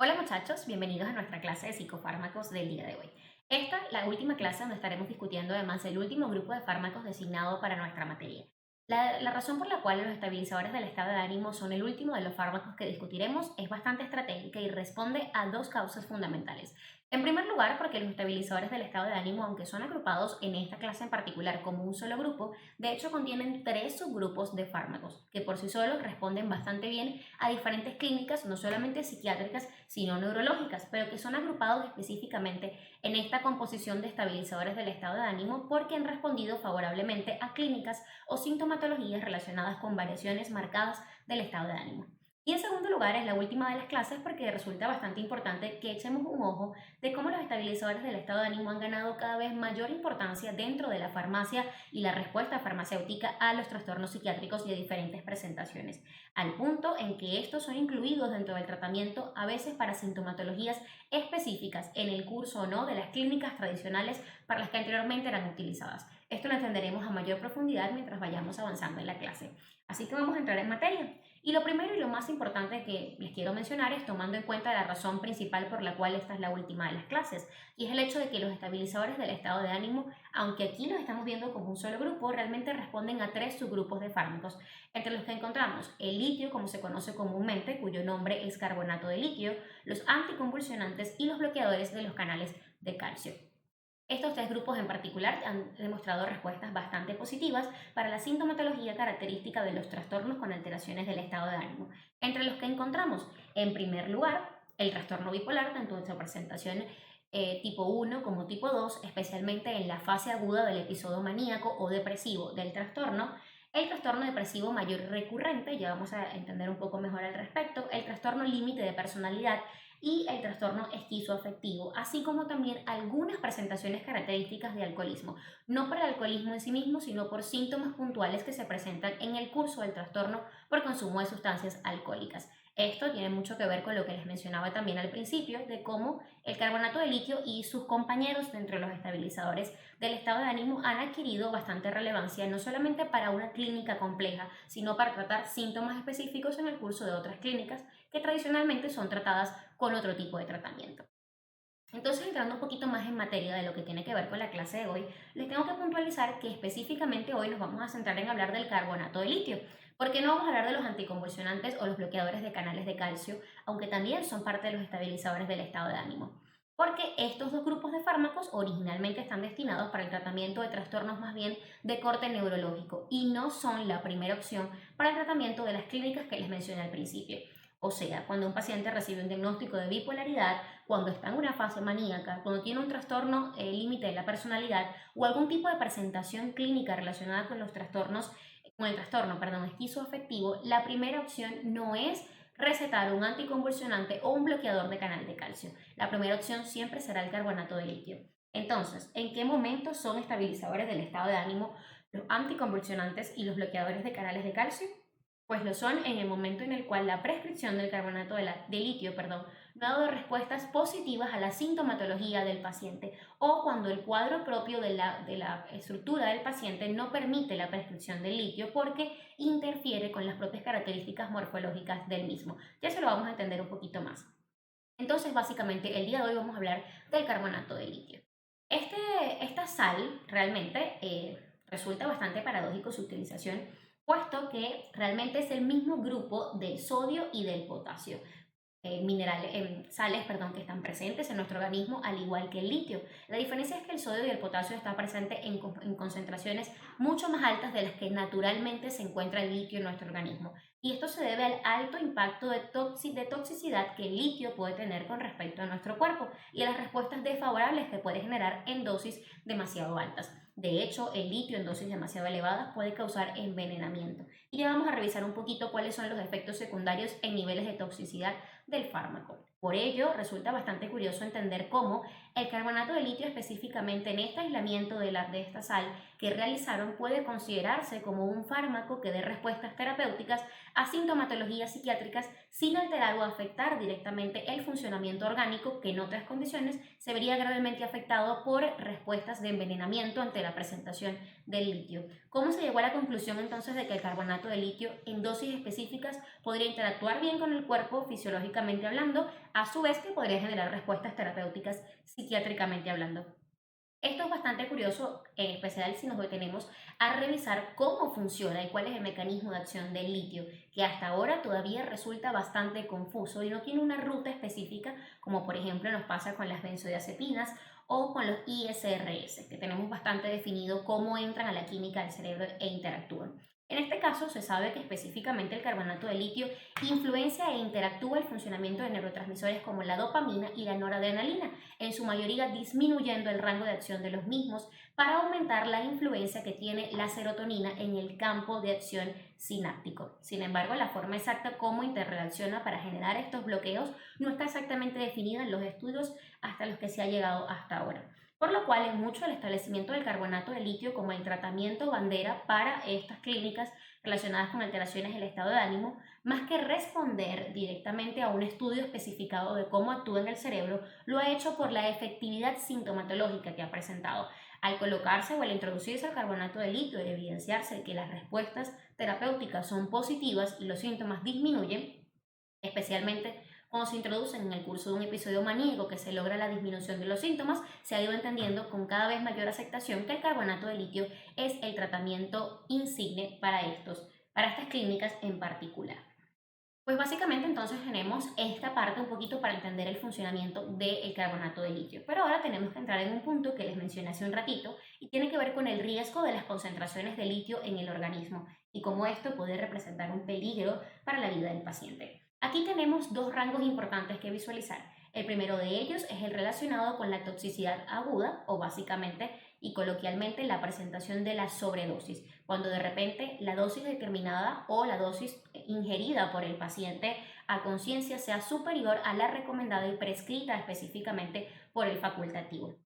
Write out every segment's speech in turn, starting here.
Hola muchachos, bienvenidos a nuestra clase de psicofármacos del día de hoy. Esta es la última clase donde estaremos discutiendo además el último grupo de fármacos designado para nuestra materia. La razón por la cual los estabilizadores del estado de ánimo son el último de los fármacos que discutiremos es bastante estratégica y responde a dos causas fundamentales. En primer lugar, porque los estabilizadores del estado de ánimo, aunque son agrupados en esta clase en particular como un solo grupo, de hecho contienen tres subgrupos de fármacos que por sí solos responden bastante bien a diferentes clínicas, no solamente psiquiátricas, sino neurológicas, pero que son agrupados específicamente en esta composición de estabilizadores del estado de ánimo porque han respondido favorablemente a clínicas o sintomatologías relacionadas con variaciones marcadas del estado de ánimo. Y en segundo lugar, es la última de las clases porque resulta bastante importante que echemos un ojo de cómo los estabilizadores del estado de ánimo han ganado cada vez mayor importancia dentro de la farmacia y la respuesta farmacéutica a los trastornos psiquiátricos y de diferentes presentaciones, al punto en que estos son incluidos dentro del tratamiento a veces para sintomatologías específicas en el curso o no de las clínicas tradicionales para las que anteriormente eran utilizadas. Esto lo entenderemos a mayor profundidad mientras vayamos avanzando en la clase. Así que vamos a entrar en materia. Y lo primero y lo más importante que les quiero mencionar es tomando en cuenta la razón principal por la cual esta es la última de las clases, y es el hecho de que los estabilizadores del estado de ánimo, aunque aquí los estamos viendo como un solo grupo, realmente responden a tres subgrupos de fármacos, entre los que encontramos el litio, como se conoce comúnmente, cuyo nombre es carbonato de litio, los anticonvulsionantes y los bloqueadores de los canales de calcio. Estos tres grupos en particular han demostrado respuestas bastante positivas para la sintomatología característica de los trastornos con alteraciones del estado de ánimo, entre los que encontramos, en primer lugar, el trastorno bipolar, tanto en su presentación tipo 1 como tipo 2, especialmente en la fase aguda del episodio maníaco o depresivo del trastorno, el trastorno depresivo mayor recurrente, ya vamos a entender un poco mejor al respecto, el trastorno límite de personalidad y el trastorno esquizoafectivo, así como también algunas presentaciones características de alcoholismo, no por el alcoholismo en sí mismo, sino por síntomas puntuales que se presentan en el curso del trastorno por consumo de sustancias alcohólicas. Esto tiene mucho que ver con lo que les mencionaba también al principio, de cómo el carbonato de litio y sus compañeros dentro de los estabilizadores del estado de ánimo han adquirido bastante relevancia, no solamente para una clínica compleja, sino para tratar síntomas específicos en el curso de otras clínicas que tradicionalmente son tratadas con otro tipo de tratamiento. Entonces, entrando un poquito más en materia de lo que tiene que ver con la clase de hoy, les tengo que puntualizar que específicamente hoy nos vamos a centrar en hablar del carbonato de litio, porque no vamos a hablar de los anticonvulsionantes o los bloqueadores de canales de calcio, aunque también son parte de los estabilizadores del estado de ánimo. Porque estos dos grupos de fármacos originalmente están destinados para el tratamiento de trastornos más bien de corte neurológico y no son la primera opción para el tratamiento de las clínicas que les mencioné al principio. O sea, cuando un paciente recibe un diagnóstico de bipolaridad, cuando está en una fase maníaca, cuando tiene un trastorno límite de la personalidad o algún tipo de presentación clínica relacionada con los trastornos, con el trastorno, perdón, esquizoafectivo, la primera opción no es recetar un anticonvulsionante o un bloqueador de canal de calcio. La primera opción siempre será el carbonato de litio. Entonces, ¿en qué momento son estabilizadores del estado de ánimo los anticonvulsionantes y los bloqueadores de canales de calcio? Pues lo son en el momento en el cual la prescripción del carbonato de litio, no ha dado respuestas positivas a la sintomatología del paciente o cuando el cuadro propio de la estructura del paciente no permite la prescripción del litio porque interfiere con las propias características morfológicas del mismo. Ya se lo vamos a entender un poquito más. Entonces, básicamente, el día de hoy vamos a hablar del carbonato de litio. Esta sal realmente resulta bastante paradójico su utilización, puesto que realmente es el mismo grupo del sodio y del potasio, sales, perdón, que están presentes en nuestro organismo, al igual que el litio. La diferencia es que el sodio y el potasio están presentes en concentraciones mucho más altas de las que naturalmente se encuentra el litio en nuestro organismo. Y esto se debe al alto impacto de toxicidad que el litio puede tener con respecto a nuestro cuerpo y a las respuestas desfavorables que puede generar en dosis demasiado altas. De hecho, el litio en dosis demasiado elevadas puede causar envenenamiento. Y ya vamos a revisar un poquito cuáles son los efectos secundarios en niveles de toxicidad del fármaco. Por ello, resulta bastante curioso entender cómo el carbonato de litio, específicamente en este aislamiento de esta sal que realizaron, puede considerarse como un fármaco que dé respuestas terapéuticas a sintomatologías psiquiátricas sin alterar o afectar directamente el funcionamiento orgánico, que en otras condiciones se vería gravemente afectado por respuestas de envenenamiento ante la presentación del litio. ¿Cómo se llegó a la conclusión entonces de que el carbonato de litio en dosis específicas podría interactuar bien con el cuerpo fisiológicamente hablando, a su vez que podría generar respuestas terapéuticas psiquiátricamente hablando? Esto es bastante curioso, en especial si nos detenemos a revisar cómo funciona y cuál es el mecanismo de acción del litio, que hasta ahora todavía resulta bastante confuso y no tiene una ruta específica, como por ejemplo nos pasa con las benzodiazepinas o con los ISRS, que tenemos bastante definido cómo entran a la química del cerebro e interactúan. En este caso, se sabe que específicamente el carbonato de litio influencia e interactúa el funcionamiento de neurotransmisores como la dopamina y la noradrenalina, en su mayoría disminuyendo el rango de acción de los mismos para aumentar la influencia que tiene la serotonina en el campo de acción sináptico. Sin embargo, la forma exacta cómo interrelaciona para generar estos bloqueos no está exactamente definida en los estudios hasta los que se ha llegado hasta ahora. Por lo cual es mucho el establecimiento del carbonato de litio como el tratamiento bandera para estas clínicas relacionadas con alteraciones del estado de ánimo, más que responder directamente a un estudio especificado de cómo actúa en el cerebro, lo ha hecho por la efectividad sintomatológica que ha presentado. Al colocarse o al introducirse el carbonato de litio y evidenciarse que las respuestas terapéuticas son positivas y los síntomas disminuyen, especialmente cuando se introducen en el curso de un episodio maníaco que se logra la disminución de los síntomas, se ha ido entendiendo con cada vez mayor aceptación que el carbonato de litio es el tratamiento insigne para estas clínicas en particular. Pues básicamente entonces tenemos esta parte un poquito para entender el funcionamiento del carbonato de litio. Pero ahora tenemos que entrar en un punto que les mencioné hace un ratito y tiene que ver con el riesgo de las concentraciones de litio en el organismo y cómo esto puede representar un peligro para la vida del paciente. Aquí tenemos dos rangos importantes que visualizar. El primero de ellos es el relacionado con la toxicidad aguda o básicamente y coloquialmente la presentación de la sobredosis, cuando de repente la dosis determinada o la dosis ingerida por el paciente a conciencia sea superior a la recomendada y prescrita específicamente por el facultativo.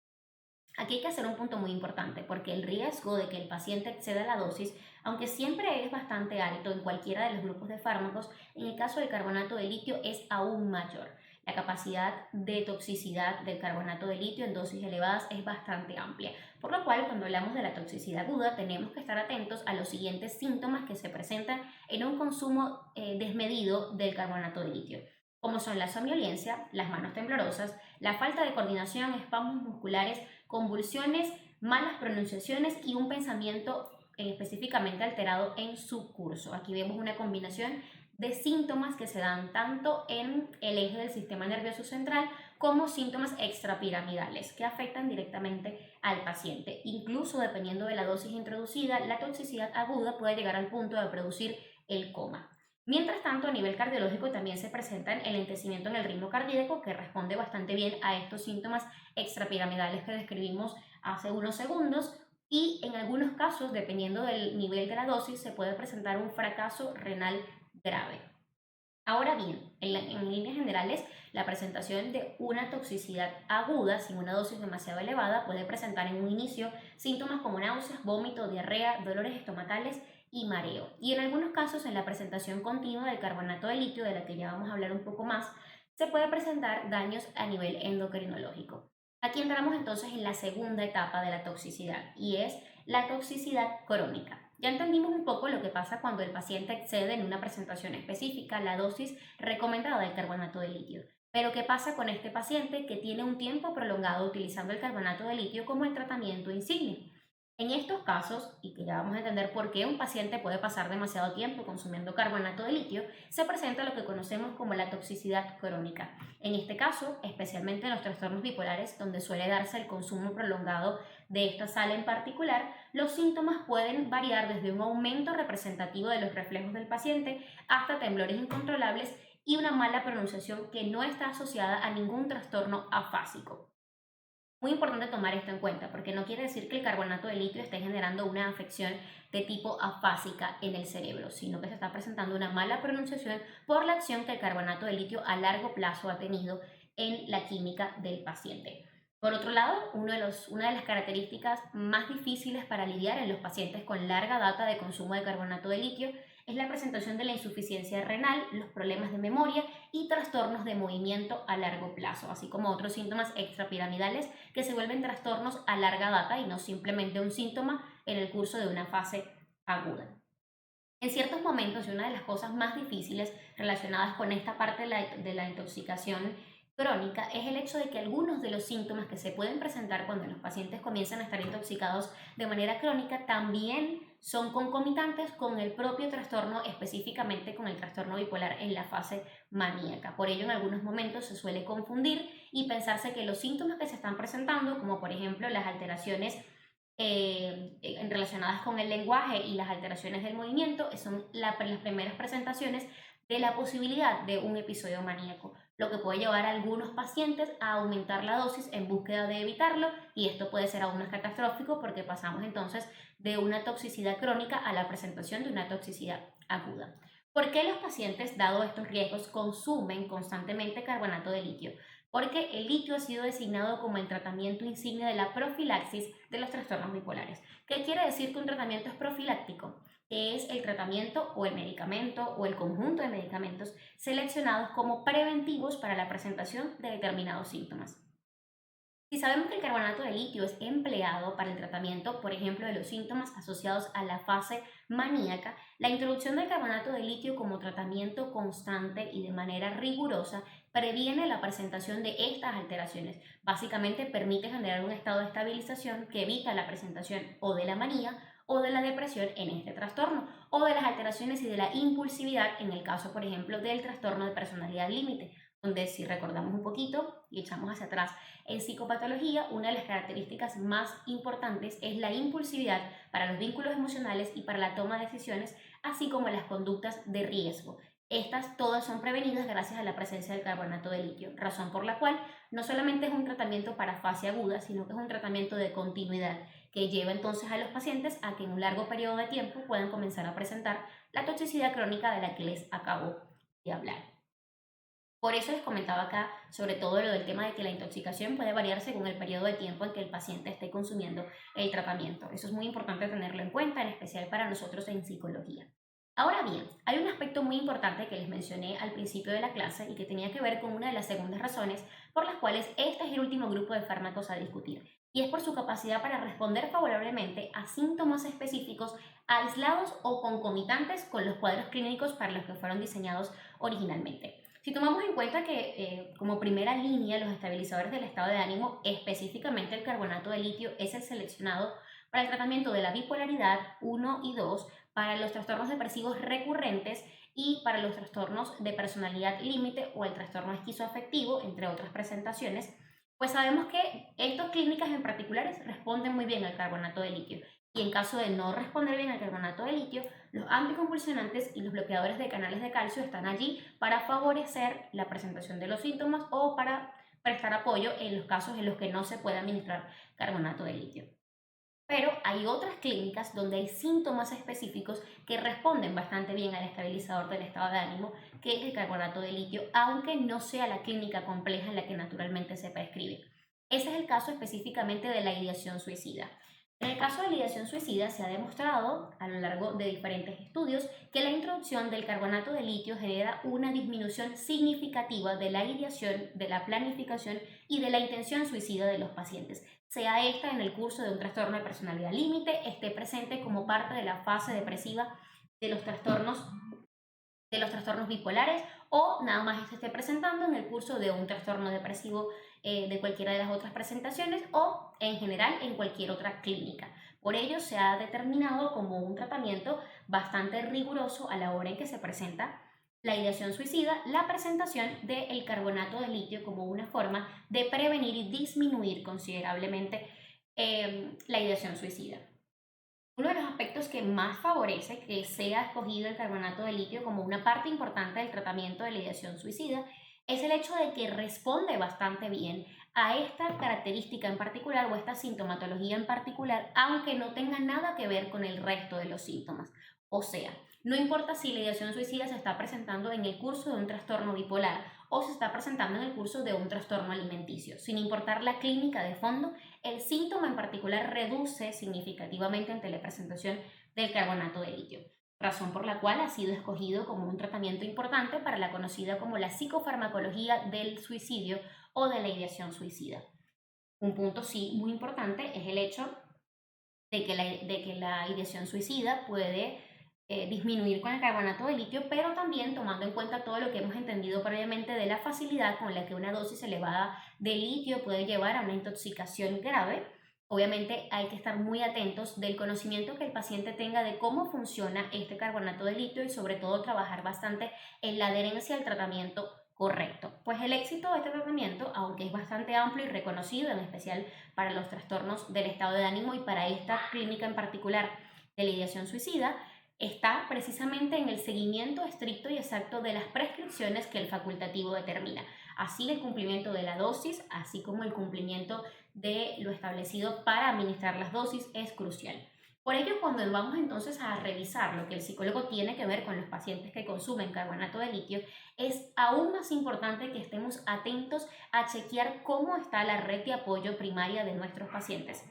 Aquí hay que hacer un punto muy importante porque el riesgo de que el paciente exceda la dosis, aunque siempre es bastante alto en cualquiera de los grupos de fármacos, en el caso del carbonato de litio es aún mayor. La capacidad de toxicidad del carbonato de litio en dosis elevadas es bastante amplia, por lo cual cuando hablamos de la toxicidad aguda tenemos que estar atentos a los siguientes síntomas que se presentan en un consumo desmedido del carbonato de litio, como son la somnolencia, las manos temblorosas, la falta de coordinación, espasmos musculares, convulsiones, malas pronunciaciones y un pensamiento específicamente alterado en su curso. Aquí vemos una combinación de síntomas que se dan tanto en el eje del sistema nervioso central como síntomas extrapiramidales que afectan directamente al paciente. Incluso dependiendo de la dosis introducida, la toxicidad aguda puede llegar al punto de producir el coma. Mientras tanto, a nivel cardiológico también se presentan el lentecimiento en el ritmo cardíaco que responde bastante bien a estos síntomas extrapiramidales que describimos hace unos segundos y en algunos casos, dependiendo del nivel de la dosis, se puede presentar un fracaso renal grave. Ahora bien, en líneas generales, la presentación de una toxicidad aguda sin una dosis demasiado elevada puede presentar en un inicio síntomas como náuseas, vómito, diarrea, dolores estomacales y mareo. Y en algunos casos, en la presentación continua del carbonato de litio, de la que ya vamos a hablar un poco más, se puede presentar daños a nivel endocrinológico. Aquí entramos entonces en la segunda etapa de la toxicidad y es la toxicidad crónica. Ya entendimos un poco lo que pasa cuando el paciente excede en una presentación específica la dosis recomendada del carbonato de litio. Pero ¿qué pasa con este paciente que tiene un tiempo prolongado utilizando el carbonato de litio como el tratamiento insignia? En estos casos, y que ya vamos a entender por qué un paciente puede pasar demasiado tiempo consumiendo carbonato de litio, se presenta lo que conocemos como la toxicidad crónica. En este caso, especialmente en los trastornos bipolares, donde suele darse el consumo prolongado de esta sal en particular, los síntomas pueden variar desde un aumento representativo de los reflejos del paciente hasta temblores incontrolables y una mala pronunciación que no está asociada a ningún trastorno afásico. Muy importante tomar esto en cuenta porque no quiere decir que el carbonato de litio esté generando una afección de tipo afásica en el cerebro, sino que se está presentando una mala pronunciación por la acción que el carbonato de litio a largo plazo ha tenido en la química del paciente. Por otro lado, una de las características más difíciles para lidiar en los pacientes con larga data de consumo de carbonato de litio es la presentación de la insuficiencia renal, los problemas de memoria y trastornos de movimiento a largo plazo, así como otros síntomas extrapiramidales que se vuelven trastornos a larga data y no simplemente un síntoma en el curso de una fase aguda. En ciertos momentos, y una de las cosas más difíciles relacionadas con esta parte de la intoxicación crónica es el hecho de que algunos de los síntomas que se pueden presentar cuando los pacientes comienzan a estar intoxicados de manera crónica también son concomitantes con el propio trastorno, específicamente con el trastorno bipolar en la fase maníaca. Por ello, en algunos momentos se suele confundir y pensarse que los síntomas que se están presentando, como por ejemplo las alteraciones relacionadas con el lenguaje y las alteraciones del movimiento, son las primeras presentaciones de la posibilidad de un episodio maníaco, lo que puede llevar a algunos pacientes a aumentar la dosis en búsqueda de evitarlo, y esto puede ser aún más catastrófico porque pasamos entonces de una toxicidad crónica a la presentación de una toxicidad aguda. ¿Por qué los pacientes, dado estos riesgos, consumen constantemente carbonato de litio? Porque el litio ha sido designado como el tratamiento insignia de la profilaxis de los trastornos bipolares. ¿Qué quiere decir que un tratamiento es profiláctico? Que es el tratamiento o el medicamento o el conjunto de medicamentos seleccionados como preventivos para la presentación de determinados síntomas. Si sabemos que el carbonato de litio es empleado para el tratamiento, por ejemplo, de los síntomas asociados a la fase maníaca, la introducción del carbonato de litio como tratamiento constante y de manera rigurosa previene la presentación de estas alteraciones. Básicamente permite generar un estado de estabilización que evita la presentación o de la manía o de la depresión en este trastorno, o de las alteraciones y de la impulsividad en el caso, por ejemplo, del trastorno de personalidad límite, donde si recordamos un poquito y echamos hacia atrás, en psicopatología, una de las características más importantes es la impulsividad para los vínculos emocionales y para la toma de decisiones, así como las conductas de riesgo. Estas todas son prevenidas gracias a la presencia del carbonato de litio, razón por la cual no solamente es un tratamiento para fase aguda, sino que es un tratamiento de continuidad que lleva entonces a los pacientes a que en un largo periodo de tiempo puedan comenzar a presentar la toxicidad crónica de la que les acabo de hablar. Por eso les comentaba acá sobre todo lo del tema de que la intoxicación puede variar según el periodo de tiempo en que el paciente esté consumiendo el tratamiento. Eso es muy importante tenerlo en cuenta, en especial para nosotros en psicología. Ahora bien, hay un aspecto muy importante que les mencioné al principio de la clase y que tenía que ver con una de las segundas razones por las cuales este es el último grupo de fármacos a discutir, y es por su capacidad para responder favorablemente a síntomas específicos aislados o concomitantes con los cuadros clínicos para los que fueron diseñados originalmente. Si tomamos en cuenta que como primera línea los estabilizadores del estado de ánimo, específicamente el carbonato de litio, es el seleccionado para el tratamiento de la bipolaridad 1 y 2, para los trastornos depresivos recurrentes y para los trastornos de personalidad límite o el trastorno esquizoafectivo, entre otras presentaciones, pues sabemos que estas clínicas en particulares responden muy bien al carbonato de litio. Y en caso de no responder bien al carbonato de litio, los anticonvulsionantes y los bloqueadores de canales de calcio están allí para favorecer la presentación de los síntomas o para prestar apoyo en los casos en los que no se puede administrar carbonato de litio. Pero hay otras clínicas donde hay síntomas específicos que responden bastante bien al estabilizador del estado de ánimo, que es el carbonato de litio, aunque no sea la clínica compleja en la que naturalmente se prescribe. Ese es el caso específicamente de la ideación suicida. En el caso de la ideación suicida se ha demostrado a lo largo de diferentes estudios que la introducción del carbonato de litio genera una disminución significativa de la ideación, de la planificación y de la intención suicida de los pacientes, sea esta en el curso de un trastorno de personalidad límite, esté presente como parte de la fase depresiva de los trastornos bipolares, o nada más se esté presentando en el curso de un trastorno depresivo de cualquiera de las otras presentaciones, o en general en cualquier otra clínica. Por ello se ha determinado como un tratamiento bastante riguroso a la hora en que se presenta la ideación suicida, la presentación del carbonato de litio como una forma de prevenir y disminuir considerablemente la ideación suicida. Uno de los aspectos que más favorece que sea escogido el carbonato de litio como una parte importante del tratamiento de la ideación suicida es el hecho de que responde bastante bien a esta característica en particular o esta sintomatología en particular, aunque no tenga nada que ver con el resto de los síntomas. O sea, no importa si la ideación suicida se está presentando en el curso de un trastorno bipolar o se está presentando en el curso de un trastorno alimenticio, sin importar la clínica de fondo, el síntoma en particular reduce significativamente ante la presentación del carbonato de litio, razón por la cual ha sido escogido como un tratamiento importante para la conocida como la psicofarmacología del suicidio o de la ideación suicida. Un punto sí muy importante es el hecho de que la ideación suicida puede disminuir con el carbonato de litio, pero también tomando en cuenta todo lo que hemos entendido previamente de la facilidad con la que una dosis elevada de litio puede llevar a una intoxicación grave. Obviamente hay que estar muy atentos del conocimiento que el paciente tenga de cómo funciona este carbonato de litio y sobre todo trabajar bastante en la adherencia al tratamiento correcto. Pues el éxito de este tratamiento, aunque es bastante amplio y reconocido, en especial para los trastornos del estado de ánimo y para esta clínica en particular de la ideación suicida, está precisamente en el seguimiento estricto y exacto de las prescripciones que el facultativo determina. Así el cumplimiento de la dosis, así como el cumplimiento de lo establecido para administrar las dosis es crucial. Por ello, cuando vamos entonces a revisar lo que el psicólogo tiene que ver con los pacientes que consumen carbonato de litio, es aún más importante que estemos atentos a chequear cómo está la red de apoyo primaria de nuestros pacientes.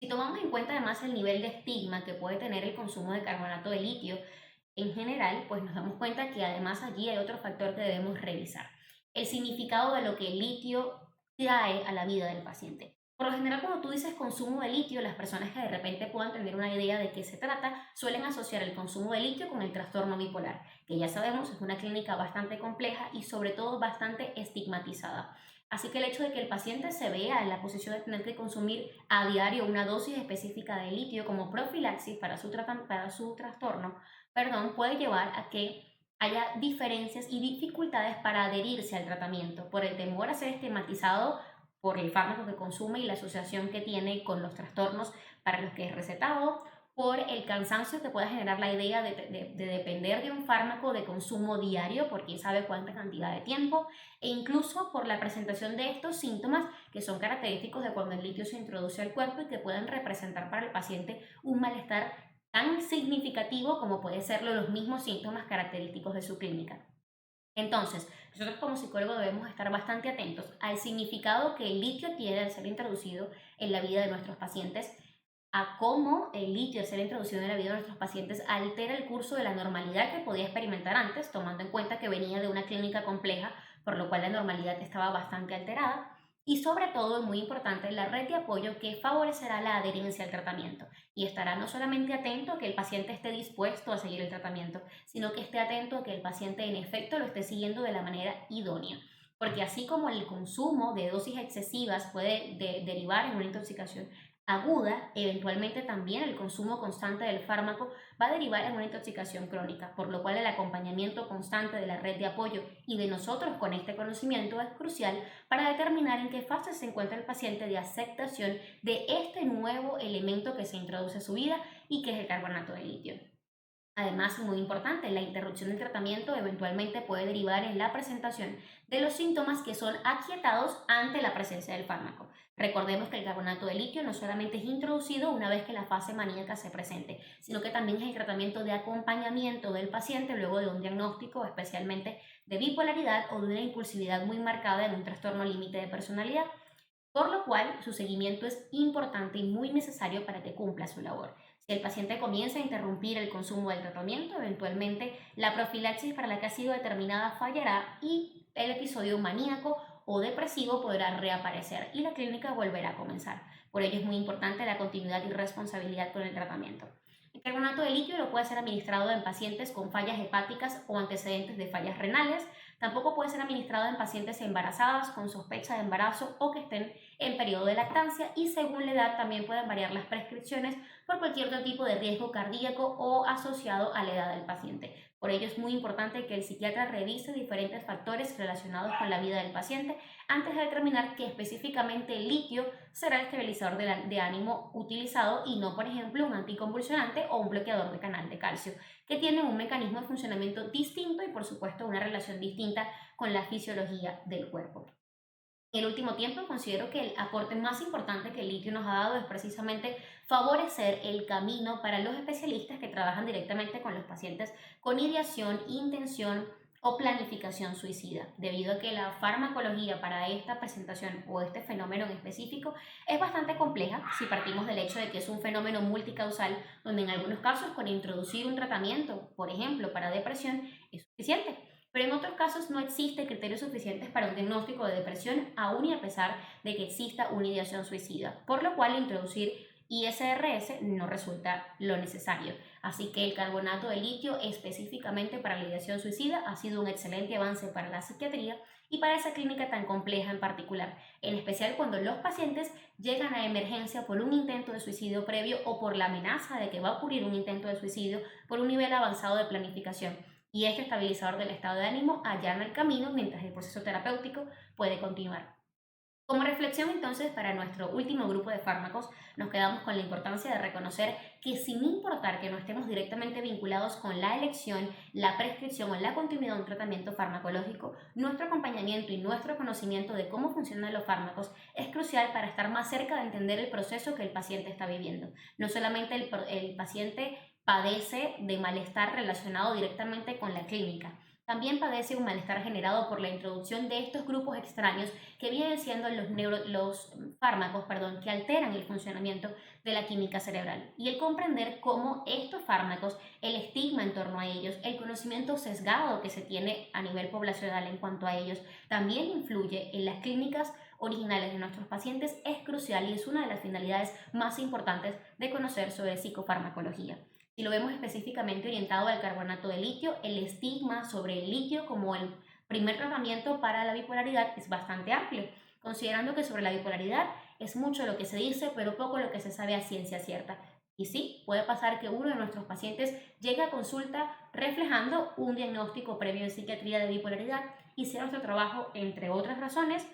Si tomamos en cuenta además el nivel de estigma que puede tener el consumo de carbonato de litio en general, pues nos damos cuenta que además allí hay otro factor que debemos revisar: el significado de lo que el litio trae a la vida del paciente. Por lo general, cuando tú dices consumo de litio, las personas que de repente puedan tener una idea de qué se trata suelen asociar el consumo de litio con el trastorno bipolar, que ya sabemos es una clínica bastante compleja y sobre todo bastante estigmatizada. Así que el hecho de que el paciente se vea en la posición de tener que consumir a diario una dosis específica de litio como profilaxis para su trastorno, puede llevar a que haya diferencias y dificultades para adherirse al tratamiento por el temor a ser estigmatizado por el fármaco que consume y la asociación que tiene con los trastornos para los que es recetado, por el cansancio que pueda generar la idea de depender de un fármaco de consumo diario por quién sabe cuánta cantidad de tiempo, e incluso por la presentación de estos síntomas que son característicos de cuando el litio se introduce al cuerpo y que pueden representar para el paciente un malestar tan significativo como puede serlo los mismos síntomas característicos de su clínica. Entonces, nosotros como psicólogos debemos estar bastante atentos al significado que el litio tiene al ser introducido en la vida de nuestros pacientes, a cómo el litio al ser introducido en la vida de nuestros pacientes altera el curso de la normalidad que podía experimentar antes, tomando en cuenta que venía de una clínica compleja, por lo cual la normalidad estaba bastante alterada. Y sobre todo, muy importante, la red de apoyo que favorecerá la adherencia al tratamiento y estará no solamente atento a que el paciente esté dispuesto a seguir el tratamiento, sino que esté atento a que el paciente en efecto lo esté siguiendo de la manera idónea. Porque así como el consumo de dosis excesivas puede derivar en una intoxicación aguda, eventualmente también el consumo constante del fármaco va a derivar en una intoxicación crónica, por lo cual el acompañamiento constante de la red de apoyo y de nosotros con este conocimiento es crucial para determinar en qué fase se encuentra el paciente de aceptación de este nuevo elemento que se introduce a su vida y que es el carbonato de litio. Además, muy importante, la interrupción del tratamiento eventualmente puede derivar en la presentación de los síntomas que son aquietados ante la presencia del fármaco. Recordemos que el carbonato de litio no solamente es introducido una vez que la fase maníaca se presente, sino que también es el tratamiento de acompañamiento del paciente luego de un diagnóstico, especialmente de bipolaridad o de una impulsividad muy marcada en un trastorno límite de personalidad, por lo cual su seguimiento es importante y muy necesario para que cumpla su labor. Si el paciente comienza a interrumpir el consumo del tratamiento, eventualmente la profilaxis para la que ha sido determinada fallará y el episodio maníaco o depresivo podrá reaparecer y la clínica volverá a comenzar. Por ello es muy importante la continuidad y responsabilidad con el tratamiento. El carbonato de litio lo puede ser administrado en pacientes con fallas hepáticas o antecedentes de fallas renales. Tampoco puede ser administrado en pacientes embarazadas con sospecha de embarazo o que estén en periodo de lactancia, y según la edad también pueden variar las prescripciones por cualquier otro tipo de riesgo cardíaco o asociado a la edad del paciente. Por ello es muy importante que el psiquiatra revise diferentes factores relacionados con la vida del paciente antes de determinar que específicamente el litio será el estabilizador de ánimo utilizado y no, por ejemplo, un anticonvulsionante o un bloqueador de canal de calcio, que tienen un mecanismo de funcionamiento distinto y, por supuesto, una relación distinta con la fisiología del cuerpo. En el último tiempo considero que el aporte más importante que el litio nos ha dado es precisamente favorecer el camino para los especialistas que trabajan directamente con los pacientes con ideación, intención o planificación suicida, debido a que la farmacología para esta presentación o este fenómeno en específico es bastante compleja si partimos del hecho de que es un fenómeno multicausal donde en algunos casos con introducir un tratamiento, por ejemplo, para depresión, es suficiente. Pero en otros casos no existen criterios suficientes para un diagnóstico de depresión, aun y a pesar de que exista una ideación suicida, por lo cual introducir ISRS no resulta lo necesario. Así que el carbonato de litio específicamente para la ideación suicida ha sido un excelente avance para la psiquiatría y para esa clínica tan compleja en particular, en especial cuando los pacientes llegan a emergencia por un intento de suicidio previo o por la amenaza de que va a ocurrir un intento de suicidio por un nivel avanzado de planificación. Y este estabilizador del estado de ánimo allana el camino mientras el proceso terapéutico puede continuar. Como reflexión entonces para nuestro último grupo de fármacos, nos quedamos con la importancia de reconocer que sin importar que no estemos directamente vinculados con la elección, la prescripción o la continuidad de un tratamiento farmacológico, nuestro acompañamiento y nuestro conocimiento de cómo funcionan los fármacos es crucial para estar más cerca de entender el proceso que el paciente está viviendo. No solamente el paciente padece de malestar relacionado directamente con la clínica, también padece un malestar generado por la introducción de estos grupos extraños que vienen siendo los fármacos que alteran el funcionamiento de la química cerebral. Y el comprender cómo estos fármacos, el estigma en torno a ellos, el conocimiento sesgado que se tiene a nivel poblacional en cuanto a ellos, también influye en las clínicas originales de nuestros pacientes es crucial y es una de las finalidades más importantes de conocer sobre psicofarmacología. Si lo vemos específicamente orientado al carbonato de litio, el estigma sobre el litio como el primer tratamiento para la bipolaridad es bastante amplio, considerando que sobre la bipolaridad es mucho lo que se dice, pero poco lo que se sabe a ciencia cierta. Y sí, puede pasar que uno de nuestros pacientes llegue a consulta reflejando un diagnóstico previo en psiquiatría de bipolaridad y sea nuestro trabajo, entre otras razones,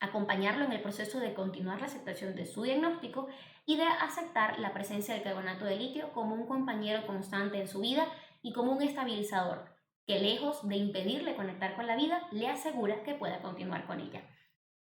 acompañarlo en el proceso de continuar la aceptación de su diagnóstico y de aceptar la presencia del carbonato de litio como un compañero constante en su vida y como un estabilizador que lejos de impedirle conectar con la vida, le asegura que pueda continuar con ella.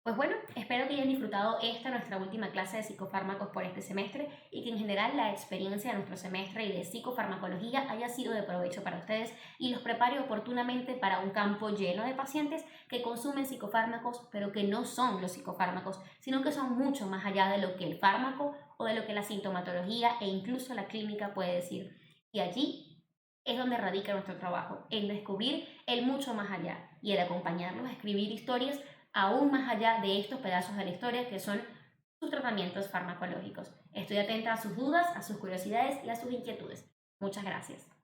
Pues bueno, espero que hayan disfrutado esta nuestra última clase de psicofármacos por este semestre y que en general la experiencia de nuestro semestre y de psicofarmacología haya sido de provecho para ustedes y los prepare oportunamente para un campo lleno de pacientes que consumen psicofármacos pero que no son los psicofármacos, sino que son mucho más allá de lo que el fármaco o de lo que la sintomatología e incluso la clínica puede decir. Y allí es donde radica nuestro trabajo, en descubrir el mucho más allá y el acompañarlos a escribir historias aún más allá de estos pedazos de la historia que son sus tratamientos farmacológicos. Estoy atenta a sus dudas, a sus curiosidades y a sus inquietudes. Muchas gracias.